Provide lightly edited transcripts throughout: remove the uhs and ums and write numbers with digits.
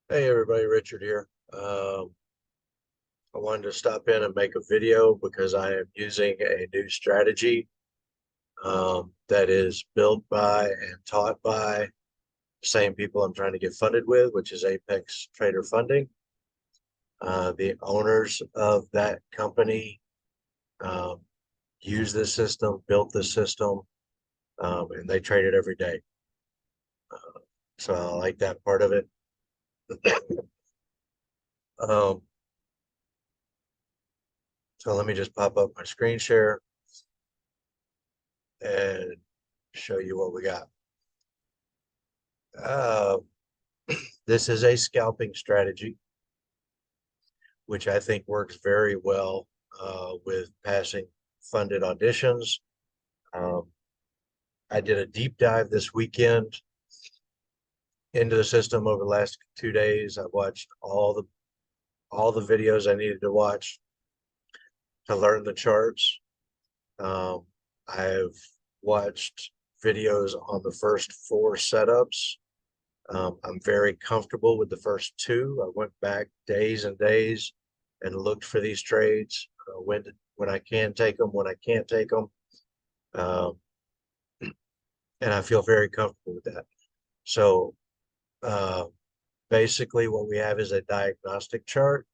Hey everybody, Richard here. I wanted to stop in and make a video because I am using a new strategy that is built by and taught by the same people I'm trying to get funded with, which is Apex Trader Funding. The owners of that company um, use this system, built this system, and they trade it every day. So I like that part of it. Um, so let me just pop up my screen share and show you what we got. Uh, this is a scalping strategy, which I think works very well with passing funded auditions. Um, I did a deep dive this weekend into the system over the last 2 days. I watched all the videos I needed to watch to learn the charts. Um, I've watched videos on the first four setups. I'm very comfortable with the first two. I went back days and days and looked for these trades when I can take them, when I can't take them, um, and I feel very comfortable with that. So uh, basically, what we have is a diagnostic chart.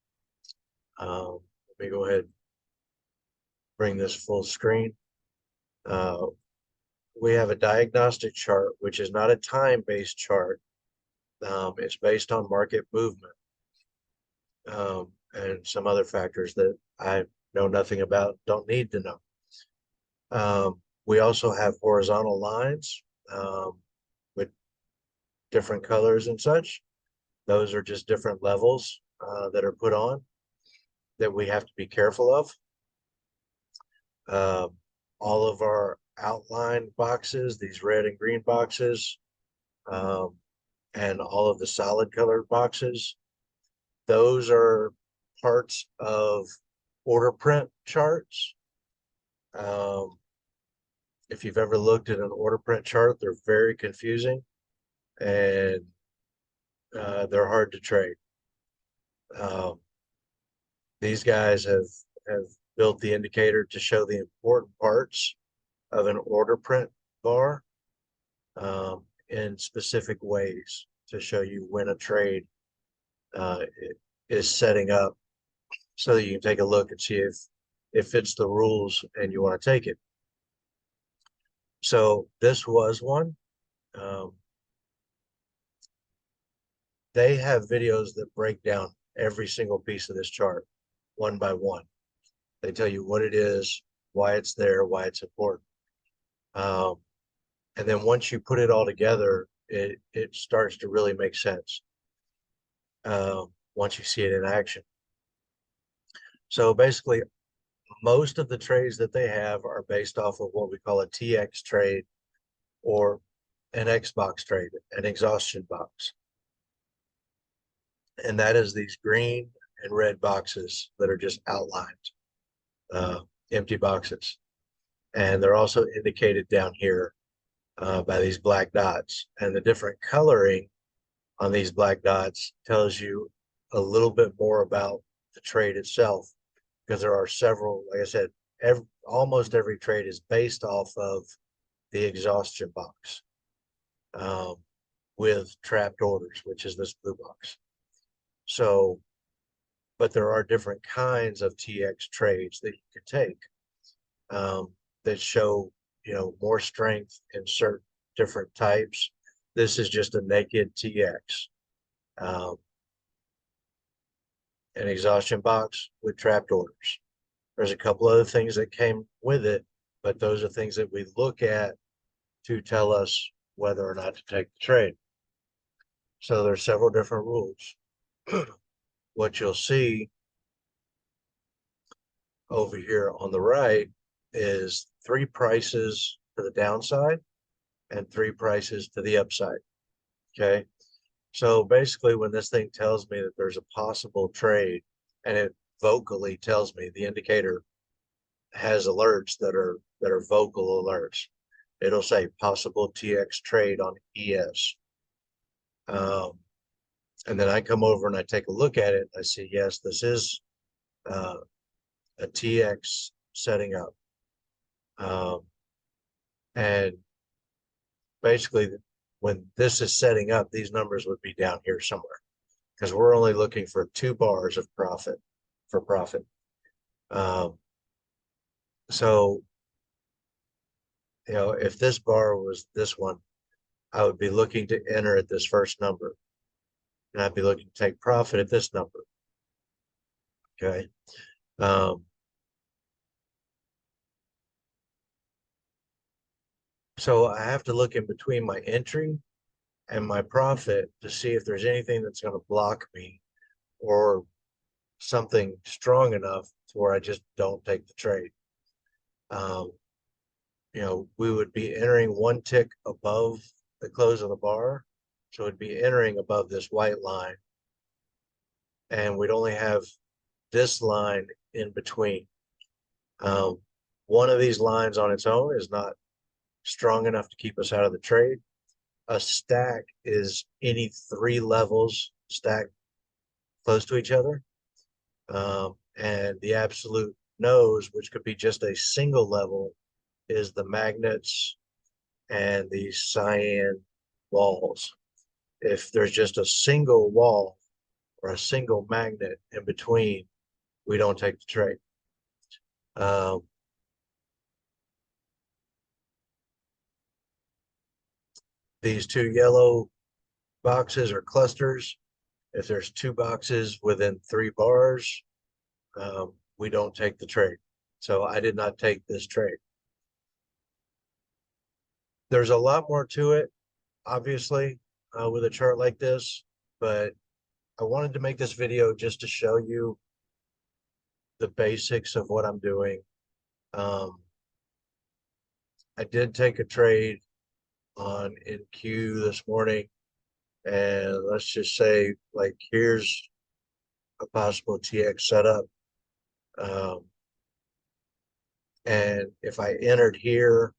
Let me go ahead and bring this full screen. Uh, we have a diagnostic chart, which is not a time-based chart. It's based on market movement and some other factors that I know nothing about, don't need to know. We also have horizontal lines with different colors and such. Those are just different levels that are put on that we have to be careful of. Um, all of our outline boxes, these red and green boxes, um, and all of the solid colored boxes, those are parts of order print charts. Um, if you've ever looked at an order print chart, they're very confusing and they're hard to trade. Um, these guys have built the indicator to show the important parts of an order print bar in specific ways to show you when a trade uh, is setting up so that you can take a look and see if it fits the rules and you want to take it. So this was one. Um, they have videos that break down every single piece of this chart one by one. They tell you what it is, why it's there, why it's important. Um, and then once you put it all together, it starts to really make sense once you see it in action. So basically, most of the trades that they have are based off of what we call a TX trade or an X box trade, an exhaustion box. And that is these green and red boxes that are just outlined, uh, empty boxes. And they're also indicated down here by these black dots. And the different coloring on these black dots tells you a little bit more about the trade itself, because there are several, like I said, almost every trade is based off of the exhaustion box um, with trapped orders, which is this blue box. So, but there are different kinds of TX trades that you can take that show, more strength in certain different types. This is just a naked TX, um, an exhaustion box with trapped orders. There's a couple other things that came with it, but those are things that we look at to tell us whether or not to take the trade. So there's several different rules. What you'll see over here on the right is three prices to the downside and three prices to the upside. Okay. So basically, when this thing tells me that there's a possible trade, and it vocally tells me, the indicator has alerts that are vocal alerts. It'll say possible TX trade on ES. Um, And then I come over and I take a look at it. I see, yes, this is uh, a TX setting up. Um, and basically, when this is setting up, these numbers would be down here somewhere because we're only looking for 2 bars of profit for profit. Um, so, if this bar was this one, I would be looking to enter at this first number, and I'd be looking to take profit at this number. Okay. Um, so I have to look in between my entry and my profit to see if there's anything that's going to block me or something strong enough to where I just don't take the trade. Um, we would be entering one tick above the close of the bar. So it'd be entering above this white line, and we'd only have this line in between. Um, one of these lines on its own is not strong enough to keep us out of the trade. A stack is any 3 levels stacked close to each other. And the absolute nose, which could be just a single level, is the magnets and the cyan walls. If there's just a single wall or a single magnet in between, we don't take the trade. Um, these 2 yellow boxes are clusters. If there's 2 boxes within 3 bars, we don't take the trade. So I did not take this trade. There's a lot more to it, obviously, with a chart like this, but I wanted to make this video just to show you the basics of what I'm doing. Um, I did take a trade on NQ this morning, and let's just say, like, here's a possible TX setup. Um, and if I entered here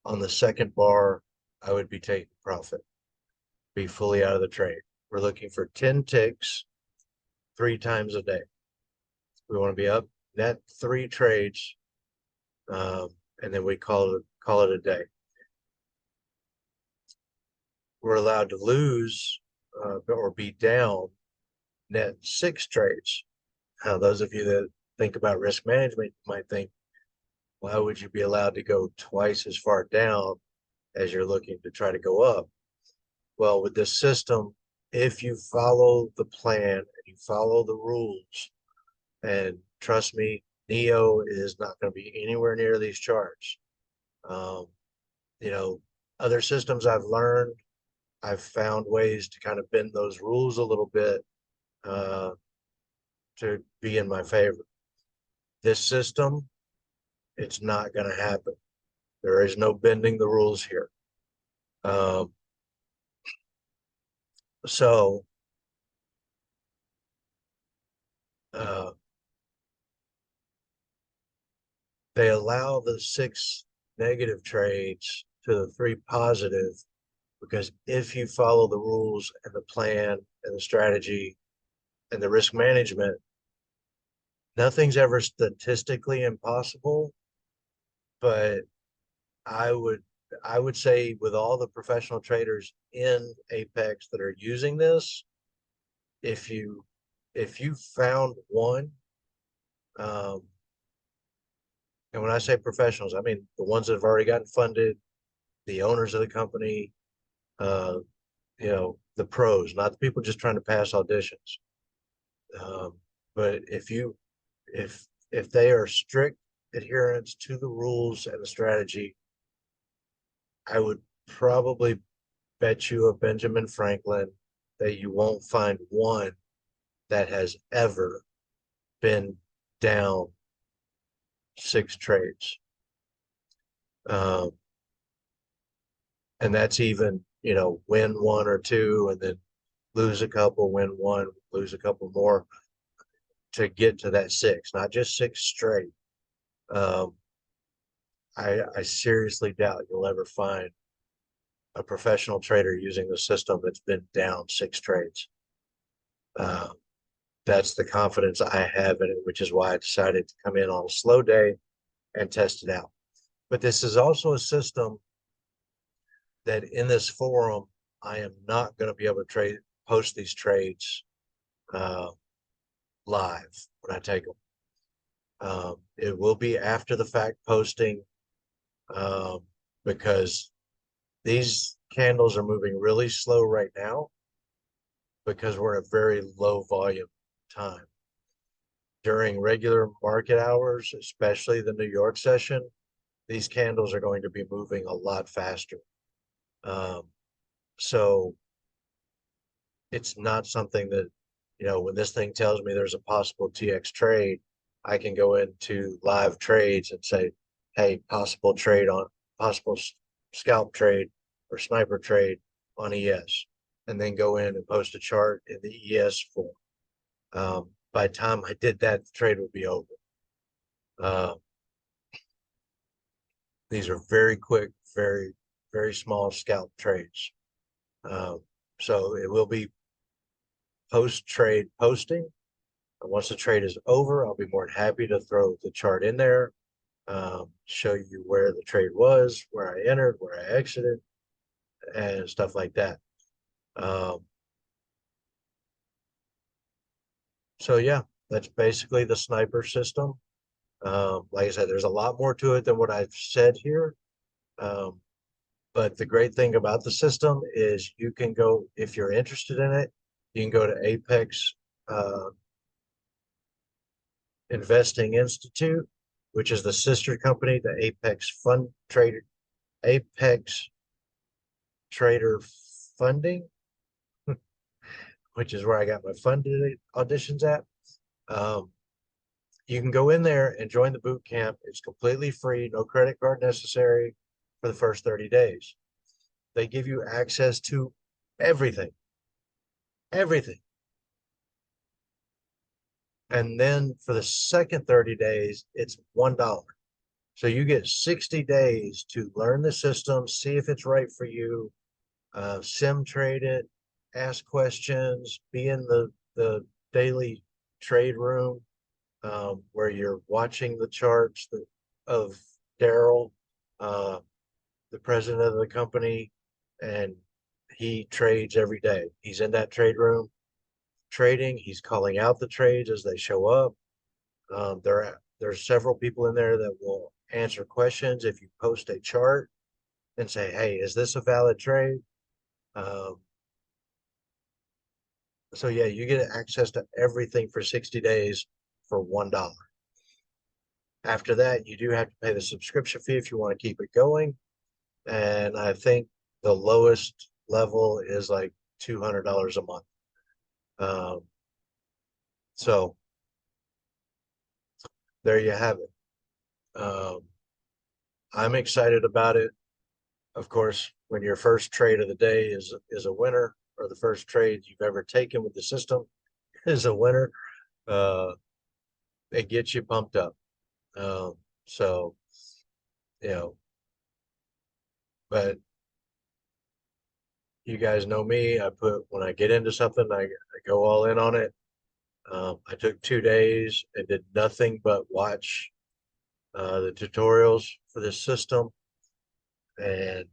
on the second bar, I would be taking profit, be fully out of the trade. We're looking for 10 ticks 3 times a day. We want to be up net 3 trades, and then we call it a day. We're allowed to lose or be down net 6 trades. Now, those of you that think about risk management might think, why would you be allowed to go twice as far down as you're looking to try to go up? Well, with this system, if you follow the plan and you follow the rules, and trust me, Neo is not going to be anywhere near these charts. Um, you know, other systems I've learned, I've found ways to kind of bend those rules a little bit uh, to be in my favor. This system, it's not going to happen. There is no bending the rules here. Um, so uh, they allow the 6 negative trades to the 3 positive, because if you follow the rules and the plan and the strategy and the risk management, nothing's ever statistically impossible. But I would I would say, with all the professional traders in Apex that are using this, if you found one, um, and when I say professionals, I mean the ones that have already gotten funded, the owners of the company, uh, the pros, not the people just trying to pass auditions. Um, but if they are strict adherents to the rules and the strategy, I would probably bet you a Benjamin Franklin that you won't find one that has ever been down 6 trades. Um, and that's even, win one or two and then lose a couple, win one, lose a couple more to get to that 6, not just 6 straight. Um, I seriously doubt you'll ever find a professional trader using the system that's been down 6 trades. Uh, that's the confidence I have in it, which is why I decided to come in on a slow day and test it out. But this is also a system that in this forum, I am not going to be able to post these trades uh, live when I take them. It will be after the fact posting um, because these candles are moving really slow right now because we're at a very low volume time. During regular market hours, especially the New York session, these candles are going to be moving a lot faster. Um, so it's not something that, when this thing tells me there's a possible TX trade, I can go into live trades and say, hey, possible scalp trade or sniper trade on ES, and then go in and post a chart in the ES form. By the time I did that, the trade would be over. Uh, these are very quick, very, very small scalp trades. Um, so it will be post-trade posting. And once the trade is over, I'll be more than happy to throw the chart in there, show you where the trade was, where I entered, where I exited, and stuff like that. Um, so yeah, that's basically the sniper system. Like I said, there's a lot more to it than what I've said here. Um, but the great thing about the system is you can go, if you're interested in it, you can go to Apex uh, Investing Institute, which is the sister company to Apex Trader Funding, which is where I got my funded auditions at. Um, you can go in there and join the boot camp. It's completely free, no credit card necessary for the first 30 days. They give you access to everything, everything. And then for the second 30 days, it's $1. So you get 60 days to learn the system, see if it's right for you, sim trade it, ask questions, be in the daily trade room where you're watching the charts of Daryl, uh, the president of the company, and he trades every day. He's in that trade room trading. He's calling out the trades as they show up. There's several people in there that will answer questions if you post a chart and say, "Hey, is this a valid trade?" Um, so yeah, you get access to everything for 60 days for $1. After that, you do have to pay the subscription fee if you want to keep it going. And I think the lowest level is like $200 a month. Um, so there you have it. I'm excited about it. Of course, when your first trade of the day is a winner, or the first trade you've ever taken with the system is a winner, uh, it gets you pumped up. Um, so you know, but you guys know me. When I get into something, I go all in on it. I took 2 days and did nothing but watch the tutorials for this system and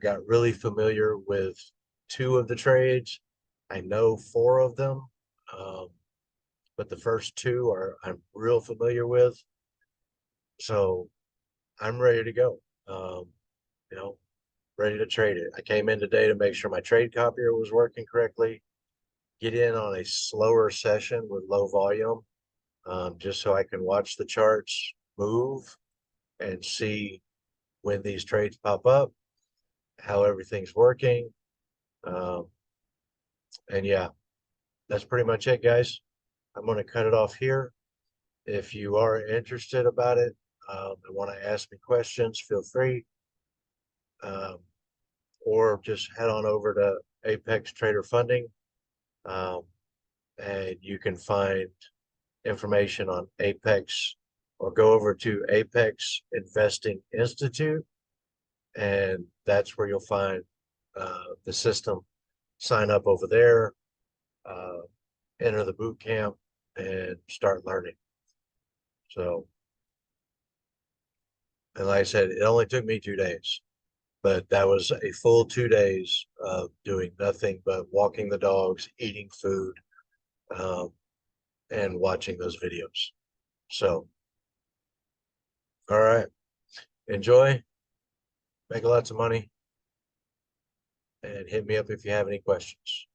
got really familiar with two of the trades. I know four of them, um, but the first two I'm real familiar with. So I'm ready to go. You know, ready to trade it. I came in today to make sure my trade copier was working correctly, get in on a slower session with low volume, just so I can watch the charts move and see when these trades pop up, how everything's working. Um, and yeah, that's pretty much it, guys. I'm going to cut it off here. If you are interested about it and want to ask me questions, feel free. Um, or just head on over to Apex Trader Funding, um, and you can find information on Apex, or go over to Apex Investing Institute, and that's where you'll find the system. Sign up over there. uh, enter the boot camp and start learning. So, and like I said, it only took me 2 days, but that was a full 2 days of doing nothing but walking the dogs, eating food, um, and watching those videos. So, all right, enjoy, make lots of money, and hit me up if you have any questions.